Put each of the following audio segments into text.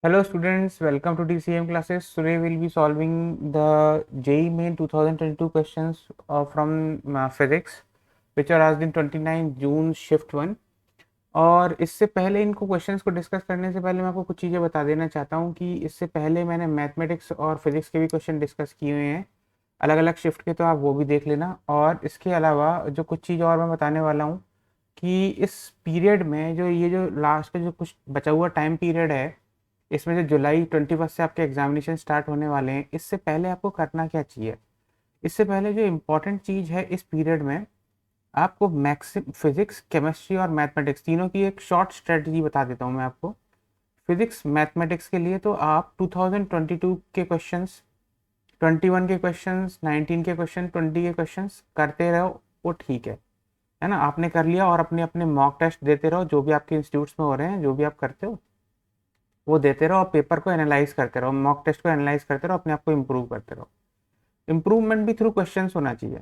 Hello students, welcome to DCM classes. Today we'll be solving the JEE Main 2022 questions from physics which are asked in 29 June shift 1. और इससे पहले इनको questions को discuss करने से पहले मैं आपको कुछ चीज़ें बता देना चाहता हूँ कि इससे पहले मैंने मैथमेटिक्स और फिजिक्स के भी क्वेश्चन डिस्कस किए हुए हैं अलग अलग शिफ्ट के, तो आप वो भी देख लेना। और इसके अलावा जो कुछ चीज़ और मैं बताने वाला हूँ कि इस पीरियड में जो लास्ट का जो कुछ बचा हुआ टाइम पीरियड है, इसमें जो जुलाई 21 से आपके एग्जामिनेशन स्टार्ट होने वाले हैं, इससे पहले आपको करना क्या चाहिए। इससे पहले जो इम्पोर्टेंट चीज़ है इस पीरियड में, आपको मैक्सिम फिजिक्स केमिस्ट्री और मैथमेटिक्स तीनों की एक शॉर्ट स्ट्रेटजी बता देता हूँ मैं आपको। फिजिक्स मैथमेटिक्स के लिए तो आप 2022 के क्वेश्चंस, 21 के क्वेश्चंस, 19 के क्वेश्चन, 20 के क्वेश्चंस करते रहो, वो ठीक है ना। आपने कर लिया और अपने अपने मॉक टेस्ट देते रहो, जो भी आपके इंस्टीट्यूट्स में हो रहे हैं, जो भी आप करते हो वो देते रहो और पेपर को एनालाइज करते रहो, मॉक टेस्ट को एनालाइज करते रहो, अपने आप को इम्प्रूव करते रहो। इम्प्रूवमेंट भी थ्रू क्वेश्चंस होना चाहिए,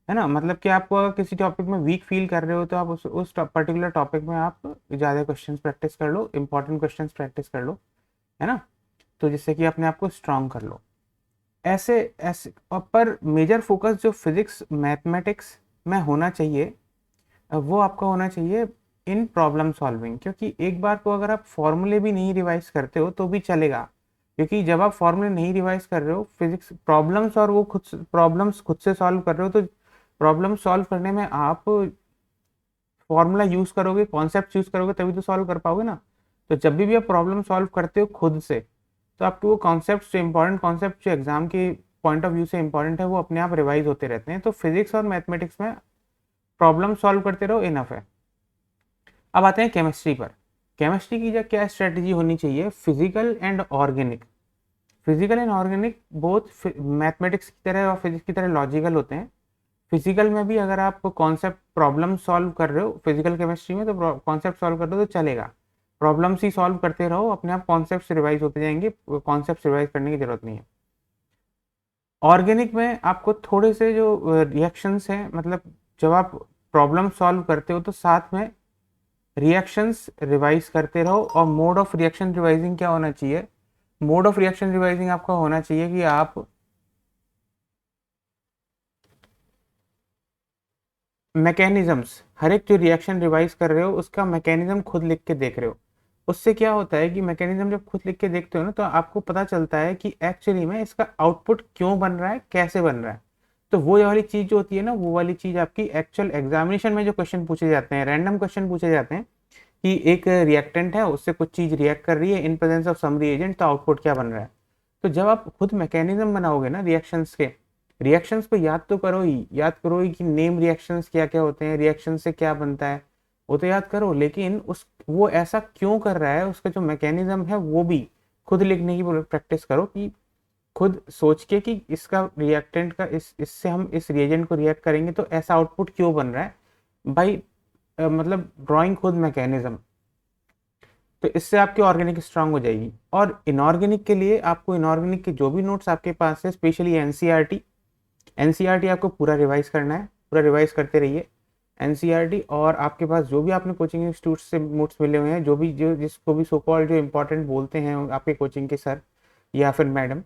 है ना। मतलब कि आप किसी टॉपिक में वीक फील कर रहे हो तो आप उस पर्टिकुलर टॉपिक में आप ज़्यादा क्वेश्चंस प्रैक्टिस कर लो, इंपॉर्टेंट क्वेश्चंस प्रैक्टिस कर लो, है ना। तो जिससे कि अपने आप को स्ट्रांग कर लो। ऐसे ऐसे पर मेजर फोकस जो फिजिक्स मैथमेटिक्स में होना चाहिए, वो आपका होना चाहिए इन प्रॉब्लम सॉल्विंग। क्योंकि एक बार को अगर आप फॉर्मूले भी नहीं रिवाइज करते हो तो भी चलेगा, क्योंकि जब आप फॉर्मूले नहीं रिवाइज कर रहे हो फिजिक्स प्रॉब्लम्स और वो प्रॉब्लम्स खुद से सॉल्व कर रहे हो, तो प्रॉब्लम सॉल्व करने में आप फॉर्मूला यूज करोगे, कॉन्सेप्ट यूज करोगे, तभी तो सॉल्व कर पाओगे ना। तो जब भी आप प्रॉब्लम सॉल्व करते हो खुद से, तो आपके वो कॉन्सेप्ट जो इंपॉर्टेंट कॉन्सेप्ट जो एग्जाम के पॉइंट ऑफ व्यू से इंपॉर्टेंट है, वो अपने आप रिवाइज होते रहते हैं। तो फिजिक्स और मैथमेटिक्स में प्रॉब्लम सॉल्व करते रहो, इनफ है। अब आते हैं केमिस्ट्री पर। केमिस्ट्री की क्या स्ट्रेटजी होनी चाहिए, physical and organic. Physical and organic both mathematics की तरह और फिजिक्स की तरह लॉजिकल होते हैं। फिजिकल में भी अगर आप कॉन्सेप्ट प्रॉब्लम सॉल्व कर रहे हो फिजिकल केमिस्ट्री में, तो कॉन्सेप्ट सॉल्व कर रहे हो तो चलेगा। प्रॉब्लम्स ही सॉल्व करते रहो, अपने आप कॉन्सेप्ट रिवाइज होते जाएंगे, कॉन्सेप्ट रिवाइज करने की जरूरत नहीं है। ऑर्गेनिक में आपको थोड़े से जो रिएक्शंस हैं, मतलब जब आप प्रॉब्लम सॉल्व करते हो तो साथ में रिएक्शंस रिवाइज करते रहो। और मोड ऑफ रिएक्शन रिवाइजिंग क्या होना चाहिए, मोड ऑफ रिएक्शन रिवाइजिंग आपका होना चाहिए कि आप मैकेनिज्म्स, हर एक जो रिएक्शन रिवाइज कर रहे हो उसका मैकेनिज्म खुद लिख के देख रहे हो। उससे क्या होता है कि मैकेनिज्म जब खुद लिख के देखते हो ना, तो आपको पता चलता है कि एक्चुअली में इसका आउटपुट क्यों बन रहा है, कैसे बन रहा है। तो वो वाली चीज जो होती है ना, वो वाली चीज आपकी एक्चुअल एग्जामिनेशन में जो क्वेश्चन पूछे जाते हैं, रैंडम क्वेश्चन पूछे जाते हैं कि एक रिएक्टेंट है, उससे कुछ चीज रिएक्ट कर रही है in presence of some reagent, तो आउटपुट क्या बन रहा है। तो जब आप खुद मैकेनिज्म बनाओगे ना रिएक्शंस के, रिएक्शंस को याद तो करो ही, याद करो ही कि नेम रिएक्शंस क्या क्या होते हैं, रिएक्शन से क्या बनता है, वो तो याद करो। लेकिन उस वो ऐसा क्यों कर रहा है, उसका जो मैकेनिज्म है वो भी खुद लिखने की प्रैक्टिस करो, कि खुद सोच के कि इसका रिएक्टेंट का इससे हम इस रिएजेंट को रिएक्ट करेंगे तो ऐसा आउटपुट क्यों बन रहा है भाई। मतलब ड्राइंग खुद मैकेनिज्म। तो इससे आपकी ऑर्गेनिक स्ट्रांग हो जाएगी। और इनऑर्गेनिक के लिए आपको इनऑर्गेनिक के जो भी नोट्स आपके पास है, स्पेशली एनसीईआरटी, एनसीईआरटी आपको पूरा रिवाइज करना है, पूरा रिवाइज करते रहिए एनसीईआरटी। और आपके पास जो भी आपने कोचिंग इंस्टीट्यूट से नोट्स मिले हुए हैं, जो भी जो जिसको भी सो कॉल्ड जो इंपॉर्टेंट बोलते हैं आपके कोचिंग के सर या फिर मैडम,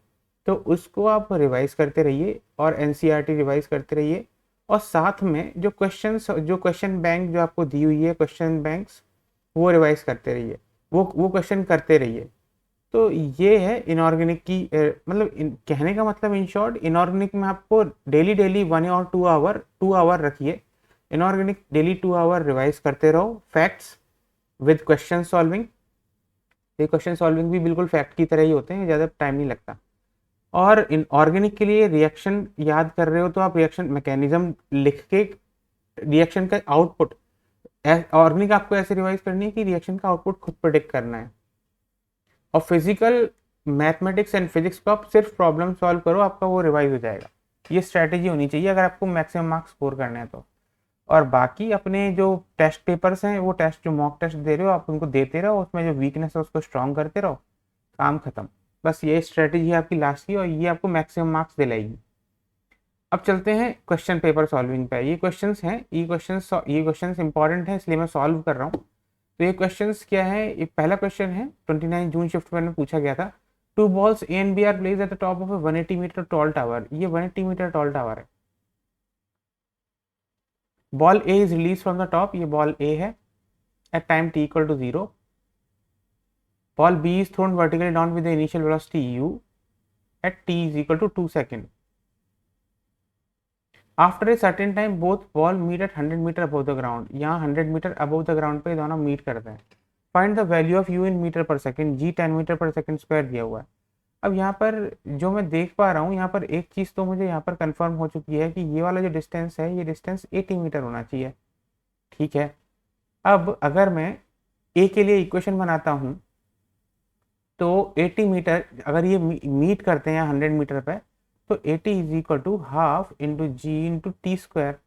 तो उसको आप रिवाइज करते रहिए और एनसीईआरटी रिवाइज करते रहिए। और साथ में जो क्वेश्चन बैंक जो आपको दी हुई है, क्वेश्चन बैंक्स, वो रिवाइज करते रहिए, वो क्वेश्चन करते रहिए। तो ये है इनऑर्गेनिक की मतलब कहने का मतलब इन शॉर्ट, इनऑर्गेनिक में आपको डेली डेली 1 और 2 आवर 2 आवर रखिए। इनऑर्गेनिक डेली 2 आवर रिवाइज करते रहो फैक्ट्स विद क्वेश्चन सॉल्विंग। ये क्वेश्चन सॉल्विंग भी बिल्कुल फैक्ट की तरह ही होते हैं, ज़्यादा टाइम नहीं लगता। और इन ऑर्गेनिक के लिए रिएक्शन याद कर रहे हो तो आप रिएक्शन मैकेनिज्म लिख के रिएक्शन का आउटपुट, ऑर्गेनिक आपको ऐसे रिवाइज करनी है कि रिएक्शन का आउटपुट खुद प्रिडिक्ट करना है। और फिजिकल मैथमेटिक्स एंड फिजिक्स को आप सिर्फ प्रॉब्लम सॉल्व करो, आपका वो रिवाइज हो जाएगा। ये स्ट्रैटेजी होनी चाहिए अगर आपको मैक्सिमम मार्क्स स्कोर करने हैं तो। और बाकी अपने जो टेस्ट पेपर्स हैं, वो टेस्ट जो मॉक टेस्ट दे रहे हो आप उनको देते रहो, उसमें जो वीकनेस है उसको स्ट्रॉन्ग करते रहो, काम खत्म। बस ये स्ट्रैटेजी है आपकी लास्ट की, और ये आपको मैक्सिमम मार्क्स दिलाएगी। अब चलते हैं क्वेश्चन पेपर सॉल्विंग पे। ये क्वेश्चंस हैं, ये क्वेश्चंस इंपॉर्टेंट है, इसलिए मैं सॉल्व कर रहा हूँ। तो ये क्वेश्चंस क्या है, ये पहला क्वेश्चन है 29 जून शिफ्ट 1 में पूछा गया था। Two balls A and B are placed at the top of a 180 meter tall tower. ये 180 मीटर टॉल टावर है। Ball A is release from the top, ये बॉल ए है, at time t equal to 0। Ball B is thrown vertically down with the initial velocity u at t is equal to 2 seconds. After a certain time, both ball meet at 100 meter above the ground. यहाँ 100 metre above the ground पे दोनों meet करते हैं। Find the value of u in meter per second. g 10 metre पर second square दिया हुआ है। अब यहाँ पर जो मैं देख पा रहा हूँ, यहाँ पर एक चीज़ तो मुझे यहाँ पर कंफर्म हो चुकी है कि ये वाला जो डिस्टेंस है, ये डिस्टेंस 80 मीटर होना चाहिए। ठीक है, अब अगर मैं ए के लिए इक्वेशन बनाता हूँ तो 80 मीटर अगर ये मीट करते हैं 100 मीटर पे, तो 80 is equal to half into g into t square,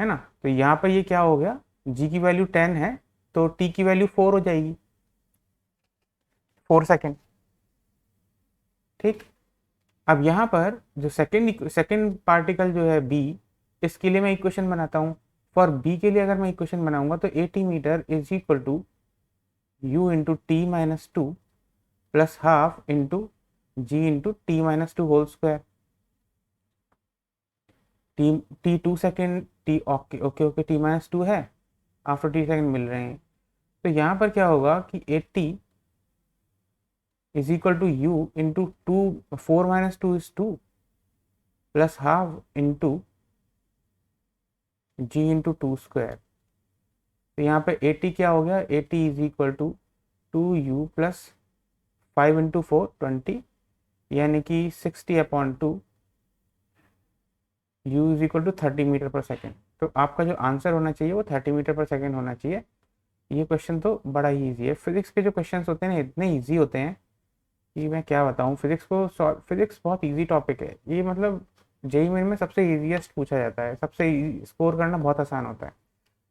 है ना। तो यहाँ पर ये क्या हो गया, जी की वैल्यू 10 है तो टी की वैल्यू 4 हो जाएगी, 4 सेकेंड। ठीक, अब यहाँ पर जो सेकेंड पार्टिकल जो है बी, इसके लिए मैं इक्वेशन बनाता हूँ। फॉर बी के लिए अगर मैं इक्वेशन बनाऊंगा तो 80 meter is equal to u into t minus two plus half into g into t minus two whole square. T 2 second, t okay okay okay t minus two है, after t second मिल रहे हैं। तो यहाँ पर क्या होगा कि 80 is equal to u into two, 4 minus two is 2 plus half into g into two square. तो यहाँ पे 80 क्या हो गया, 80 is equal to 2u plus 5 into 4 20, यानी कि 60/2 u is equal to 30 meter per second. तो आपका जो आंसर होना चाहिए वो 30 मीटर पर सेकेंड होना चाहिए। ये क्वेश्चन तो बड़ा ही ईजी है। फिजिक्स के जो क्वेश्चंस होते हैं ना, इतने ईजी होते हैं कि मैं क्या बताऊँ। फिजिक्स बहुत ईजी टॉपिक है ये, मतलब जेईई मेन में सबसे ईजीएस्ट पूछा जाता है, सबसे स्कोर करना बहुत आसान होता है।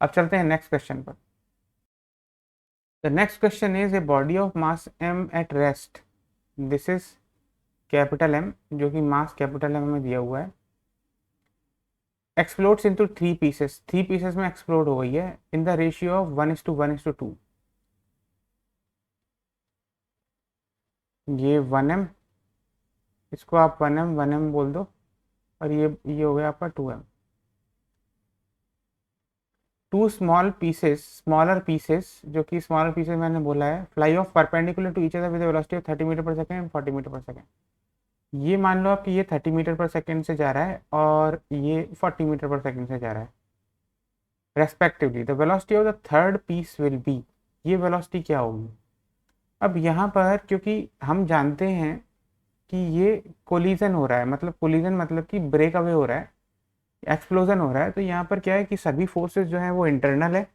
अब चलते हैं नेक्स्ट क्वेश्चन पर। The next question is a body of mass m at rest. This is capital M, जो कि मास कैपिटल M में दिया हुआ है। एक्सप्लोड्स इनटू 3 पीसेस, 3 पीसेस में एक्सप्लोड हो गई है इन द रेशियो ऑफ 1:1:2। ये 1m, इसको आप 1m बोल दो, और ये हो गया आपका 2m। Two small pieces, smaller pieces, जो कि स्मॉलर पीसेस मैंने बोला है, fly off perpendicular to each other with velocity of 30 meter per second and 40 meter per second. ये मान लो आप कि ये 30 मीटर पर सेकेंड से जा रहा है और ये 40 मीटर पर सेकेंड से जा रहा है respectively. The velocity of the third piece will be, ये वेलोसिटी क्या होगी। अब यहाँ पर क्योंकि हम जानते हैं कि ये कोलिजन हो रहा है, मतलब कोलिजन मतलब कि ब्रेक अवे हो रहा है, एक्सप्लोजन हो रहा है, तो यहाँ पर क्या है कि सभी फोर्सेस जो है वो इंटरनल है।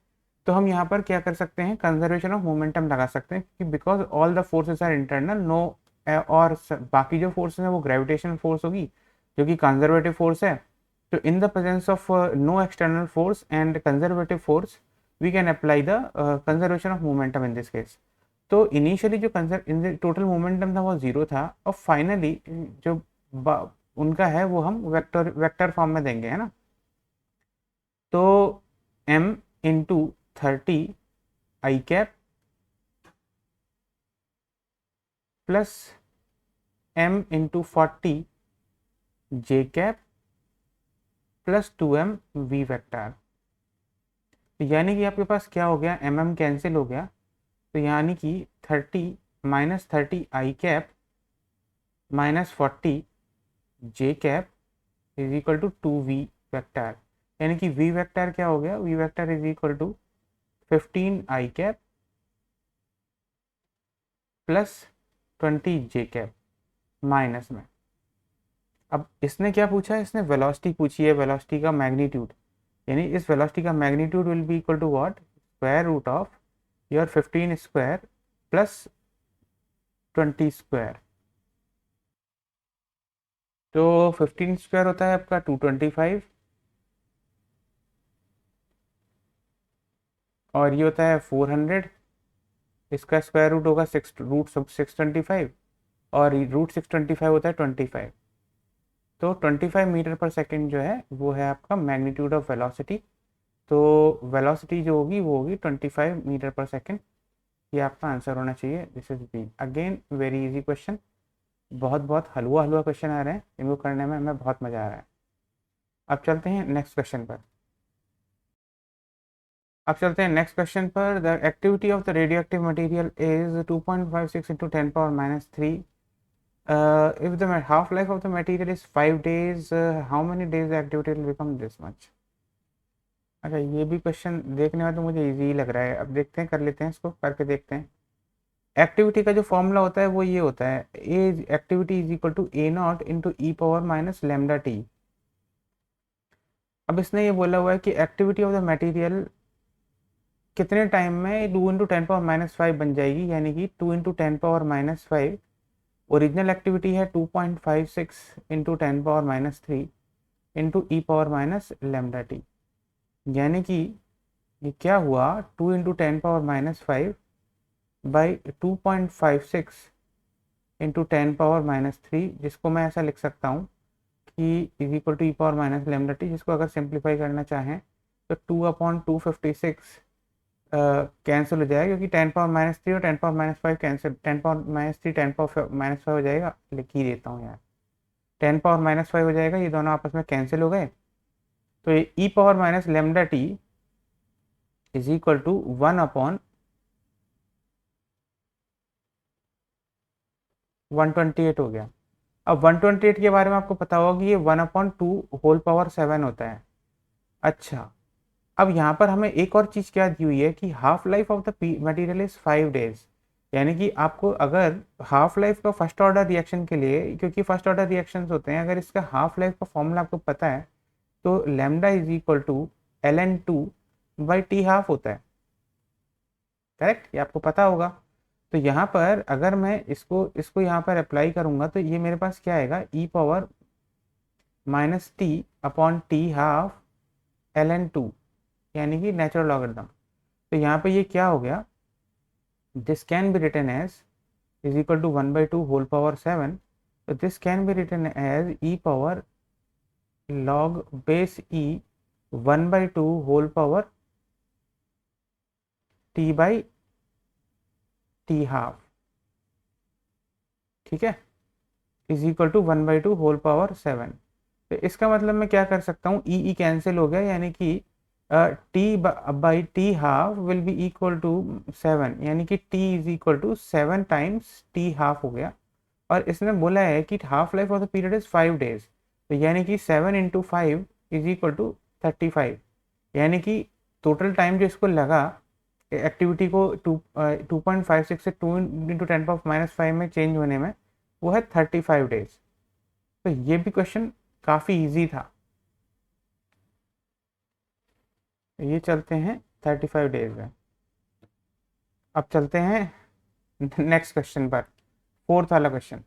तो हम यहाँ पर क्या कर सकते हैं, कंजर्वेशन ऑफ मोमेंटम लगा सकते हैं कि because all the forces are internal, no और बाकी जो फोर्सेस है वो ग्रेविटेशनल फोर्स होगी जो कि कंजर्वेटिव फोर्स है। तो in the presence of no external force and conservative force we can apply the conservation of momentum in this case. तो इनिशियली जो टोटल मोमेंटम था वो 0 था, और फाइनली जो उनका है वो हम वेक्टर फॉर्म में देंगे, है ना। तो m into 30 i cap plus m into 40 j cap plus 2m v vector. यानी कि आपके पास क्या हो गया, mm कैंसिल हो गया, तो यानी कि 30 minus 30 i cap minus 40 j cap is equal to 2v vector. यानी कि v वेक्टर क्या हो गया, v vector is equal to 15 i cap plus 20 j cap minus में। अब इसने क्या पूछा है, इसने वेलोसिटी पूछी है, वेलोसिटी का मैग्नीट्यूड। यानी इस वेलोसिटी का magnitude will be equal to what, square root of your 15 square plus 20 square. तो 15 स्क्वायर होता है आपका 225, और ये होता है 400, इसका स्क्वायर रूट होगा रूट 625, और रूट 625 होता है 25। तो 25 मीटर पर सेकेंड जो है वो है आपका मैग्नीट्यूड ऑफ वेलोसिटी, तो वेलोसिटी जो होगी वो होगी 25 मीटर पर सेकेंड। ये आपका आंसर होना चाहिए, this is B. Again very easy question, बहुत बहुत हलवा हलवा क्वेश्चन आ रहे हैं, इनको करने में हमें बहुत मज़ा आ रहा है। अब चलते हैं नेक्स्ट क्वेश्चन पर। अब चलते हैं नेक्स्ट क्वेश्चन पर। The activity of the radioactive material is 2.56 into 10⁻³ if the half life of the material is 5 days, how many days the activity will become this much? अच्छा, ये भी क्वेश्चन देखने में तो मुझे इजी लग रहा है। अब देखते हैं, कर लेते हैं, इसको करके देखते हैं। एक्टिविटी का जो फॉर्मूला होता है वो ये होता है, A activity is equal to A naught into E power minus lambda T. अब इसने ये बोला हुआ है कि एक्टिविटी ऑफ द मटेरियल कितने टाइम में 2 × 10⁻⁵ बन जाएगी, यानी कि 2 × 10⁻⁵। ओरिजिनल एक्टिविटी है 2.56 into 10⁻³ into E power minus lambda T, यानी कि ये क्या हुआ, 2 × 10⁻⁵ बाई 2.56 इंटू 10⁻³ जिसको मैं ऐसा लिख सकता हूँ कि is equal to e power minus lambda t, जिसको अगर सिंप्लीफाई करना चाहें तो 2/256 कैंसिल हो जाएगा, क्योंकि 10⁻³ और 10⁻⁵ कैंसिल, 10⁻³ 10⁻⁵ हो जाएगा, लिख ही देता हूँ यार, 10⁻⁵ हो जाएगा, ये दोनों आपस में कैंसिल हो गए। तो ये E power minus lambda T is equal to 1/128 हो गया। अब 128 के बारे में आपको पता होगा कि ये 1/2 होल पावर 7 होता है। अच्छा, अब यहाँ पर हमें एक और चीज़ क्या दी हुई है कि half life of the material is 5 days, यानी कि आपको अगर हाफ लाइफ का फर्स्ट ऑर्डर रिएक्शन के लिए, क्योंकि फर्स्ट ऑर्डर रिएक्शंस होते हैं, अगर इसका हाफ लाइफ का फॉर्मूला आपको पता है तो lambda is equal to ln2/t½ होता है, करेक्ट, ये आपको पता होगा। तो यहाँ पर अगर मैं इसको इसको यहाँ पर अप्लाई करूँगा तो ये मेरे पास क्या आएगा, ई पावर माइनस t/t½ ln2, यानी कि नेचुरल लॉगरिथम। तो यहाँ पे ये क्या हो गया, this can be written as is equal to 1/2 whole power 7। तो this can be written as e power log base e 1/2 whole power t/t½ ठीक है, is equal to 1/2 whole power 7। तो इसका मतलब मैं क्या कर सकता हूँ, ई कैंसिल हो गया, यानी कि t/t½ will be equal to 7, यानी कि t is equal to 7 times t½ हो गया। और इसने बोला है कि half life of the period is 5 days, तो यानी कि 7 × 5 इज इक्वल टू 35, यानी कि टोटल टाइम जो इसको लगा एक्टिविटी को 2.56 से 2 × 10⁻⁵ में चेंज होने में, वो है 35 डेज। तो ये भी क्वेश्चन काफ़ी इजी था। ये चलते हैं 35 डेज में। अब चलते हैं नेक्स्ट क्वेश्चन पर, फोर्थ वाला question.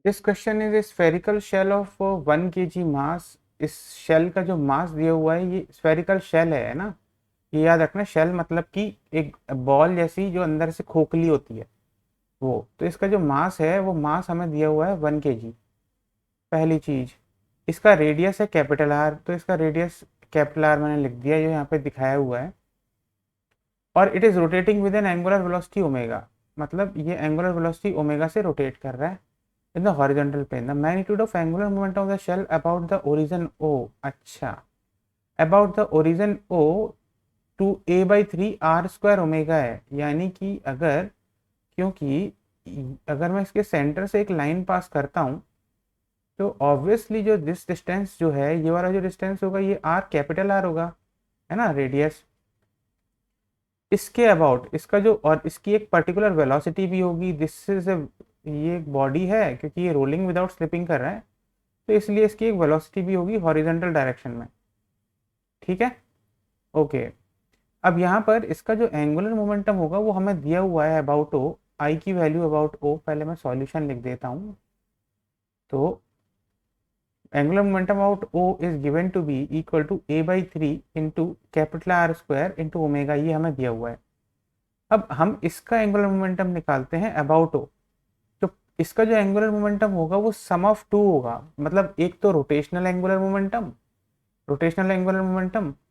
This question is a spherical shell of 1 kg mass. इस शेल का जो मास दिया हुआ है, ये स्फेरिकल शेल है ना, ये याद रखना, शेल मतलब कि एक बॉल जैसी जो अंदर से खोखली होती है वो। तो इसका जो मास है वो मास हमें दिया हुआ है 1 kg। पहली चीज, इसका रेडियस है कैपिटल आर, तो इसका रेडियस कैपिटल आर मैंने लिख दिया, जो यहाँ पे दिखाया हुआ है। और it is rotating with an angular velocity omega, मतलब ये एंगुलर वेलोसिटी ओमेगा से रोटेट कर रहा है in the horizontal plane. The magnitude of angular moment of the shell about the origin O, अच्छा, about the origin O to a/3r² omega है, यानी कि अगर, क्योंकि अगर मैं इसके सेंटर से एक लाइन पास करता हूँ तो ऑब्वियसली जो दिस डिस्टेंस जो है, ये वाला जो डिस्टेंस होगा, ये r कैपिटल R होगा, है ना, रेडियस। इसके अबाउट इसका जो, और इसकी एक पर्टिकुलर वेलोसिटी भी होगी, दिस इज ये एक बॉडी है, क्योंकि ये रोलिंग विदाउट स्लिपिंग कर रहा है, तो इसलिए इसकी एक वेलोसिटी भी होगी हॉरिजॉन्टल डायरेक्शन में, ठीक है, ओके। अब यहाँ पर इसका जो एंगुलर मोमेंटम होगा वो हमें दिया हुआ है अबाउट ओ, आई की वैल्यू अबाउट ओ, पहले मैं सॉल्यूशन लिख देता हूँ। तो angular momentum about O is given to be equal to a/3 into capital R² into omega, ये हमें दिया हुआ है। अब हम इसका एंगुलर मोमेंटम निकालते हैं अबाउट ओ। तो इसका जो एंगुलर मोमेंटम होगा वो सम ऑफ टू होगा, मतलब एक तो रोटेशनल एंगुलर मोमेंटम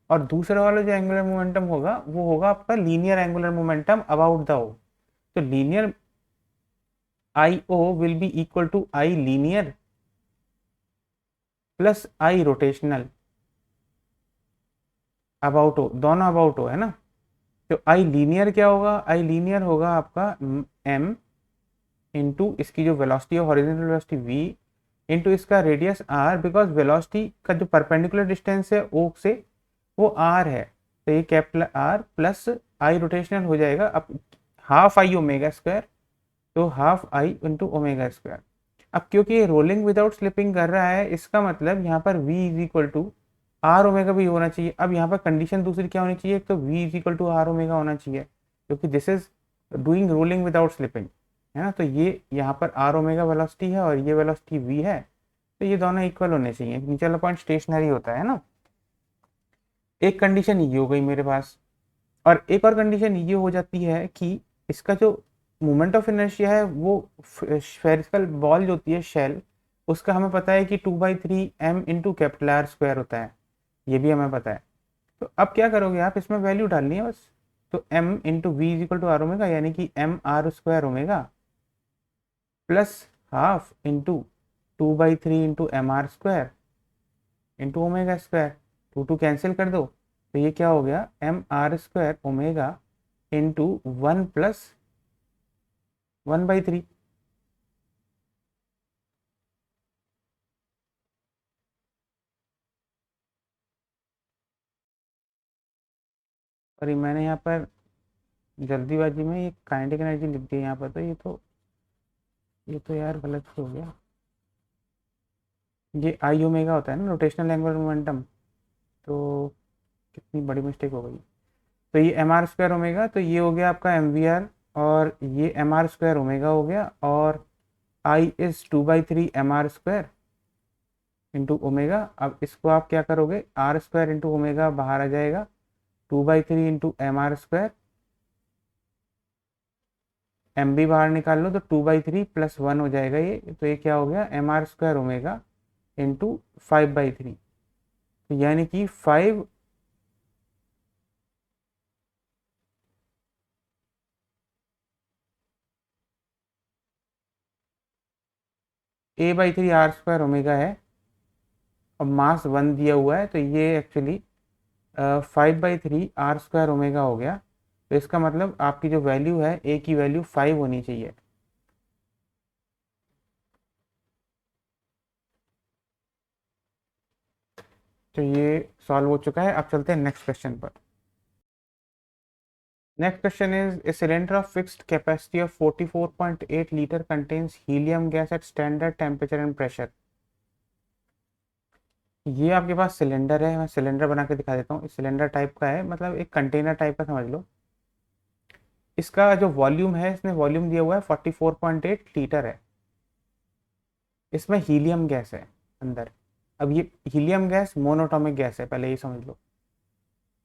और दूसरा वाला जो एंगुलर मोमेंटम होगा वो होगा आपका linear angular momentum about the O. तो linear I O will be equal to I linear plus I rotational about O, दोनों अबाउट ओ है ना। तो आई लीनियर क्या होगा, आई लीनियर होगा आपका एम इंटू इसकी जो वेलोसिटी है हॉरिजॉन्टल वेलोसिटी वी इंटू इसका रेडियस आर, बिकॉज वेलोसिटी का जो परपेंडिकुलर डिस्टेंस है ओ से वो आर है, तो ये capital R plus I rotational हो जाएगा अब हाफ आई ओमेगा स्क्वायर, तो half I into omega square. अब क्योंकि ये रोलिंग विदाउट स्लिपिंग कर रहा है, इसका मतलब यहाँ पर v is equal to r omega भी होना चाहिए। अब यहाँ पर कंडीशन दूसरी क्या होनी चाहिए, तो v is equal to r omega होना चाहिए, क्योंकि this is doing rolling without slipping, है ना। तो ये यहाँ पर आर ओमेगा वेलोसिटी है और ये वेलोसिटी v है, तो ये दोनों इक्वल होने चाहिए, नीचे वाला पॉइंट स्टेशनरी होता है ना। एक कंडीशन ये हो गई मेरे पास, और एक और कंडीशन ये हो जाती है कि इसका जो मोमेंट ऑफ इनर्शिया है वो स्फेरिकल बॉल जो होती है शेल, उसका हमें पता है कि 2/3 m into capital R square होता है, ये भी हमें पता है। तो अब क्या करोगे आप, इसमें वैल्यू डालनी है बस। तो m into v is equal to r omega, यानी कि m are square omega plus half into 2/3 into m are square into omega square, two two cancel कर दो, तो ये क्या हो गया m are square omega into 1 plus 1/3। और ये मैंने यहाँ पर जल्दीबाजी में ये काइनेटिक एनर्जी लिख दी यहाँ पर, तो ये तो यार गलत हो गया। ये आई ओमेगा होता है ना रोटेशनल एंगुलर मोमेंटम, तो कितनी बड़ी मिस्टेक हो गई। तो ये एम आर स्क्वायर ओमेगा, तो ये हो गया आपका एम वी आर, और ये एम आर स्क्वायर ओमेगा हो गया, और I is 2/3 M are square into omega. अब इसको आप क्या करोगे, आर स्क्वायर इंटू ओमेगा बाहर आ जाएगा, 2/3 into m are square, m भी बाहर निकाल लो तो 2/3 प्लस 1 हो जाएगा ये, तो ये क्या हो गया m are square omega into 5/3, तो यानी कि 5 a/3 आर स्क्वायर ओमेगा है, और मास 1 दिया हुआ है, तो ये एक्चुअली 5/3 आर स्क्वायर ओमेगा हो गया। तो इसका मतलब आपकी जो वैल्यू है ए की वैल्यू 5 होनी चाहिए। तो ये सॉल्व हो चुका है, अब चलते हैं नेक्स्ट क्वेश्चन पर। Next question is a cylinder of fixed capacity of 44.8 litre contains helium gas at standard temperature and pressure. ये आपके पास सिलेंडर है, मैं सिलेंडर बना के दिखा देता हूँ। इस सिलेंडर टाइप का है, मतलब एक कंटेनर टाइप का समझ लो। इसका जो वॉल्यूम है, इसमें वॉल्यूम दिया हुआ है 44.8 लीटर है। इसमें हीलियम गैस है अंदर। अब ये हीलियम गैस मोनोटॉमिक गैस है, पहले ये समझ लो,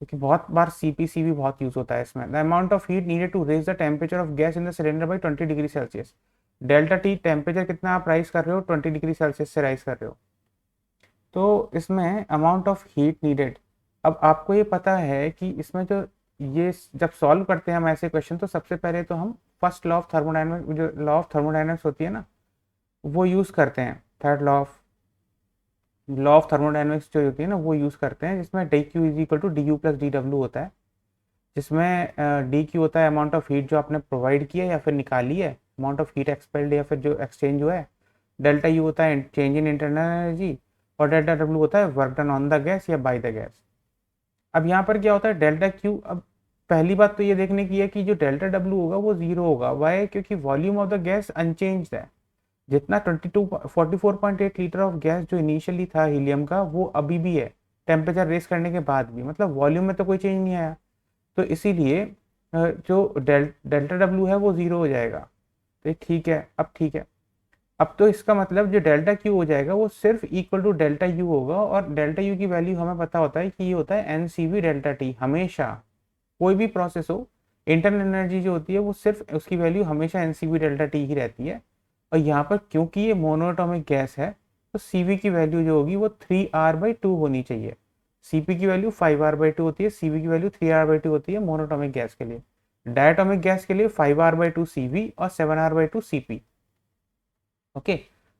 क्योंकि बहुत बार सीपीसी भी बहुत यूज होता है इसमें। The amount of heat needed to raise the temperature of gas in the cylinder by 20 degree Celsius. Delta t temperature कितना आप राइज कर रहे हो, 20 डिग्री सेल्सियस से राइज कर रहे हो। तो इसमें अमाउंट ऑफ हीट नीडेड, अब आपको ये पता है कि इसमें जो ये जब सॉल्व करते हैं हम ऐसे क्वेश्चन, तो सबसे पहले तो हम फर्स्ट लॉ ऑफ थर्मोडायनेमिक्स, जो लॉ ऑफ थर्मोडायनेमिक्स होती है ना, वो यूज़ करते हैं। थर्ड लॉ ऑफ थर्मोडायनेमिक्स जो होती है ना, वो यूज़ करते हैं, जिसमें d q is equal to d u plus d डब्ल्यू होता है, जिसमें डी क्यू होता है अमाउंट ऑफ हीट जो आपने प्रोवाइड किया या फिर निकाली है, अमाउंट ऑफ हीट एक्सपेल्ड या फिर जो एक्सचेंज हुआ है। डेल्टा यू होता है चेंज इन इंटरनल एनर्जी, और डेल्टा डब्ल्यू होता है work done on the gas या बाय द गैस। अब यहाँ पर क्या होता है डेल्टा क्यू, अब पहली बात तो ये देखने की है कि जो डेल्टा डब्ल्यू होगा वो जीरो होगा। वाई, क्योंकि volume of the gas unchange है। जितना 44.8 लीटर ऑफ गैस जो इनिशियली था हीलियम का, वो अभी भी है टेम्परेचर रेस करने के बाद भी, मतलब वॉल्यूम में तो कोई चेंज नहीं आया। तो इसीलिए जो डेल्टा डब्ल्यू है वो जीरो हो जाएगा। तो ठीक है, अब ठीक है। अब तो इसका मतलब जो डेल्टा क्यू हो जाएगा वो सिर्फ इक्वल टू डेल्टा यू होगा, और डेल्टा यू की वैल्यू हमें पता होता है कि ये होता है n C we delta t. हमेशा कोई भी प्रोसेस हो, इंटरनल एनर्जी जो होती है वो सिर्फ उसकी वैल्यू हमेशा N C we delta T ही रहती है। और यहाँ पर क्योंकि ये मोनोएटॉमिक गैस है, तो सी वी की वैल्यू जो होगी वो 3R/2 होनी चाहिए। Cp की वैल्यू 5r/2 होती है, Cv की वैल्यू 3r/2 होती है मोनोटोमिक गैस के लिए। डायटोमिक गैस के लिए 5r/2 Cv और 7r/2 Cp। ओके,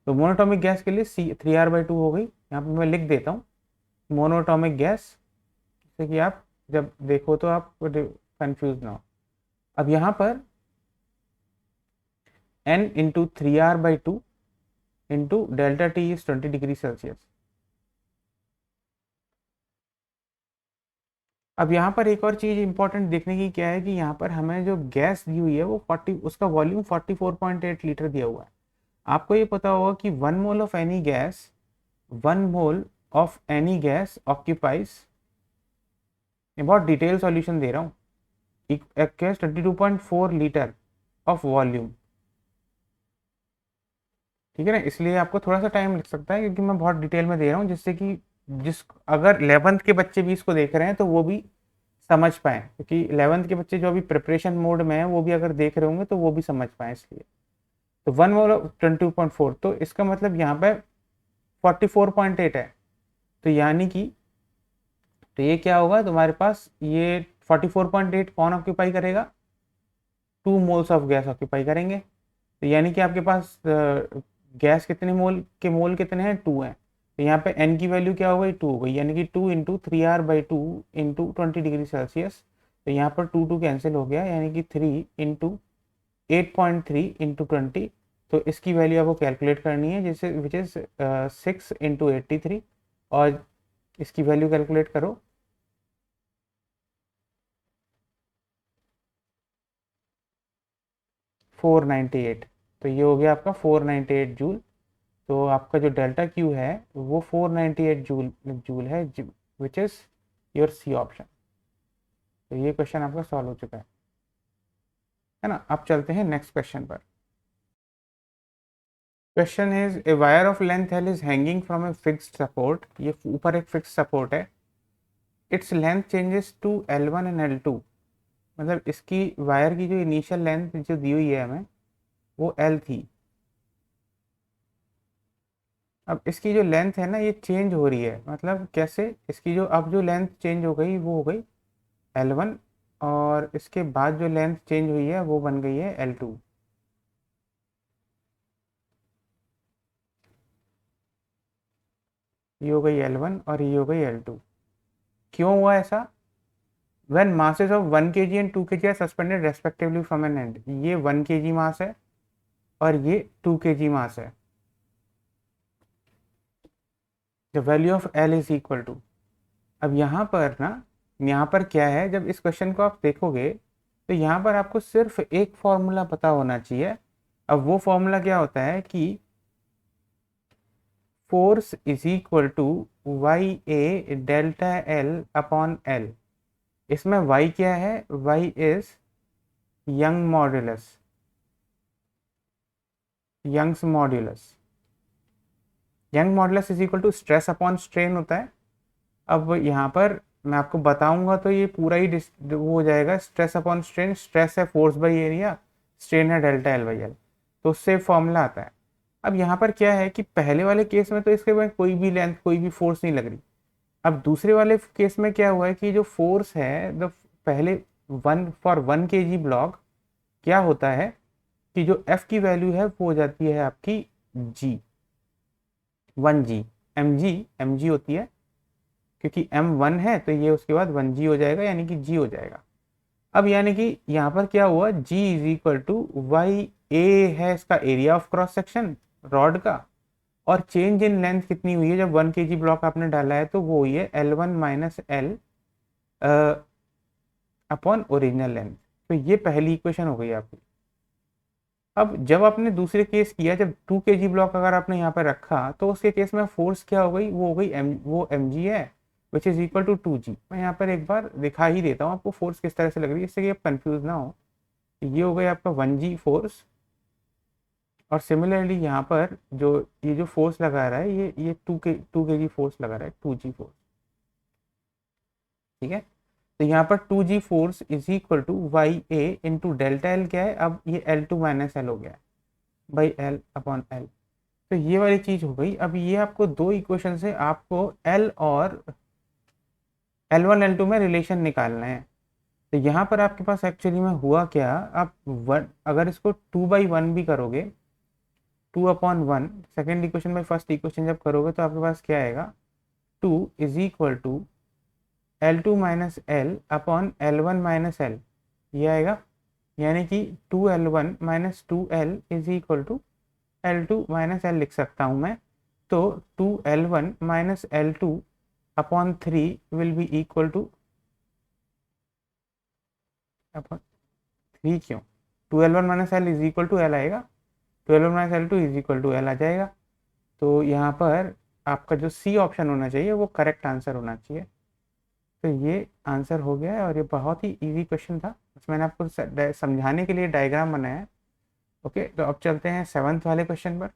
तो मोनोटोमिक गैस के लिए 3r/2 हो गई। यहाँ पे मैं लिख देता हूँ मोनोटोमिक गैस, जैसे कि आप जब देखो तो आप कंफ्यूज ना हो। अब यहाँ पर n into 3r/2 into delta T is 20 degree Celsius. अब यहाँ पर एक और चीज इंपॉर्टेंट देखने की क्या है कि यहाँ पर हमें जो गैस दी हुई है वो 40, उसका वॉल्यूम 44.8 लीटर दिया हुआ है। आपको ये पता होगा कि 1 mole of any gas, 1 mole of any gas occupies, बहुत डिटेल सॉल्यूशन दे रहा हूँ, 22.4 लीटर ऑफ वॉल्यूम। ठीक है ना, इसलिए आपको थोड़ा सा टाइम लग सकता है क्योंकि मैं बहुत डिटेल में दे रहा हूँ, जिससे कि जिस अगर 11th के बच्चे भी इसको देख रहे हैं तो वो भी समझ पाए, क्योंकि 11th के बच्चे जो अभी प्रिपरेशन मोड में है वो भी अगर देख रहे होंगे तो वो भी समझ पाए। इसलिए तो 1 मोल 22.4, तो इसका मतलब यहाँ पे 44.8 है। तो यानी कि तो ये क्या होगा तुम्हारे पास, ये 44.8 कौन ऑक्यूपाई करेगा, 2 मोल्स ऑफ गैस ऑक्यूपाई करेंगे। तो यानी कि आपके पास गैस कितने मोल के, मोल कितने हैं, 2 हैं। तो यहाँ पे n की वैल्यू क्या हो गई, 2 हो गई, यानी कि 2 into 3r/2 into 20 degree Celsius. तो यहाँ पर 2 कैंसिल हो गया, यानी कि 3 इंटू 8.3 इंटू 20। तो इसकी वैल्यू आपको कैलकुलेट करनी है, जैसे विच इज 6 इंटू 83, और इसकी वैल्यू कैलकुलेट करो। Four ninety eight. तो ये हो गया आपका 498 जूल। तो आपका जो डेल्टा क्यू है वो 498 जूल जूल है, which is your C option. तो ये क्वेश्चन आपका सॉल्व हो चुका है ना। अब चलते हैं नेक्स्ट क्वेश्चन पर। Question is a wire of length L is hanging from a fixed support. ये ऊपर एक फिक्स्ड सपोर्ट है। Its length changes to L1 and L2। मतलब इसकी वायर की जो इनिशियल लेंथ जो दी हुई है हमें वो L थी। अब इसकी जो लेंथ है ना ये चेंज हो रही है, मतलब कैसे, इसकी जो अब जो लेंथ चेंज हो गई वो हो गई L1, और इसके बाद जो लेंथ चेंज हुई है वो बन गई है L2। ये हो गई L1 और ये हो गई L2। क्यों हुआ ऐसा? when masses of 1 kg and 2 kg are suspended respectively from an end। ये 1 kg मास है और ये 2 kg मास है। The value of L is equal to, अब यहाँ पर ना, यहाँ पर क्या है, जब इस क्वेश्चन को आप देखोगे तो यहाँ पर आपको सिर्फ एक फॉर्मूला पता होना चाहिए। अब वो फॉर्मूला क्या होता है कि force is equal to Y A delta L upon L. इसमें y क्या है, y is Young modulus, Young's modulus. Young modulus is equal to stress upon strain होता है। अब यहाँ पर मैं आपको बताऊंगा तो ये पूरा ही वो हो जाएगा, स्ट्रेस अपॉन स्ट्रेन। स्ट्रेस है फोर्स बाई एरिया, स्ट्रेन है डेल्टा एल बाई एल, तो उससे फॉर्मूला आता है। अब यहाँ पर क्या है कि पहले वाले केस में तो इसके में कोई भी लेंथ कोई भी फोर्स नहीं लग रही। अब दूसरे वाले केस में क्या हुआ है कि जो फोर्स है द पहले 1 ब्लॉक क्या होता है कि जो F की वैल्यू है वो हो जाती है आपकी G, 1G। mg होती है, क्योंकि M1 है तो ये उसके बाद 1G हो जाएगा, यानी कि G हो जाएगा। अब यानी कि यहाँ पर क्या हुआ, G is equal to Y A है इसका area of cross section rod का, और चेंज इन लेंथ कितनी हुई है, जब 1 kg ब्लॉक आपने डाला है तो वो हुई है L1 minus L upon original length. तो ये पहली इक्वेशन हो गई आपकी। अब जब आपने दूसरे केस किया, जब 2 kg ब्लॉक अगर आपने यहाँ पर रखा तो उसके केस में फोर्स क्या हो गई, वो हो गई वो mg है, which is equal to 2g। मैं यहाँ पर एक बार दिखा ही देता हूँ आपको फोर्स किस तरह से लग रही है, इससे कि आप कंफ्यूज ना हो। ये हो गया आपका 1g फोर्स, और सिमिलरली यहाँ पर जो ये जो फोर्स लगा रहा है ये 2 kg फोर्स लगा रहा है, 2g फोर्स। ठीक है, तो यहाँ पर 2g force is equal to Y A into delta L क्या है, अब ये L2 माइनस एल हो गया बाई एल अपॉन एल। तो ये वाली चीज हो गई। अब ये आपको दो इक्वेशन से आपको L और L1 L2 में रिलेशन निकालना है। तो यहाँ पर आपके पास एक्चुअली में हुआ क्या, आप वन अगर इसको 2/1 भी करोगे, 2/1 सेकेंड इक्वेशन में फर्स्ट इक्वेशन जब करोगे तो आपके पास क्या आएगा, 2 = L2 minus L upon L1 minus L, ये आएगा। यानी कि 2L1 minus 2L is equal to L2 minus L लिख सकता हूँ मैं। तो 2L1 minus L2 upon 3 will be equal to upon 3, क्यों, 2L1 minus L is equal to L आएगा, 2L1 minus L2 is equal to L आ जाएगा। तो यहाँ पर आपका जो सी ऑप्शन होना चाहिए वो करेक्ट आंसर होना चाहिए। तो ये आंसर हो गया है और ये बहुत ही इजी क्वेश्चन था, बस मैंने आपको समझाने के लिए डायग्राम बनाया है। ओके, तो अब चलते हैं सेवन्थ वाले क्वेश्चन पर।